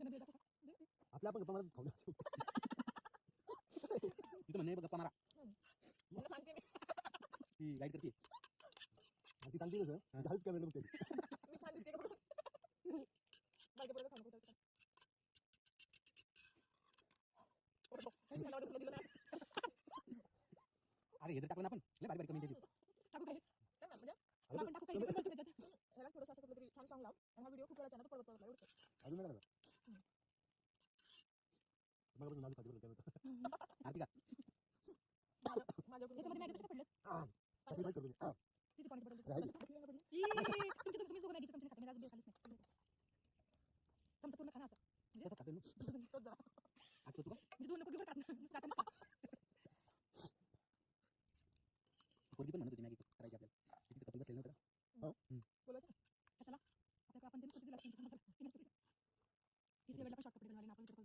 आपल्या आपण गप्पा मारत खाऊ द्या. तिथं म्हणणे गप्पा मारा मला सांगते मी ती गाईड करते आणि ती सांगते कसं घालत काय वेळ बघते मी छान दिसते का बघ. माझ्या बरोबर खाणं कुठं मला वाटतं तुला दिलं नाही. अरे हे जर टाकलं ना आपण लय भारी भारी कमेंट येते टाकू काय काय म्हणजे आपण टाकू काय त्याच्यात ह्याला थोडंसं असं कुठलं तरी छान सॉंग लाव आणि हा व्हिडिओ खूप वेळा चॅनल पडत पडत एवढं अजून नाही का मला पण नाली खाली काय आरती का माझ्या याच्यामध्ये मॅगी कशा पडले सॅक्रिफाईस करतो तिथे पाणी पडलं राहिली. तुम्ही दोघं मॅगी चमच्याने खाता मी अजून खालीच नाही चमचा पूर्ण खाना असं तसं खाते ना तोच जरा आठवतो का म्हणजे दोन नको घेऊन खात पोरगी पण म्हणत होती मॅगी करायची आपल्याला तिथे कपल बसलेलं नव्हतं बोलायचं कशाला आपल्याला आपण ते दिला तिसऱ्या वेळेला पण शॉर्ट कपडे बनवायला आपण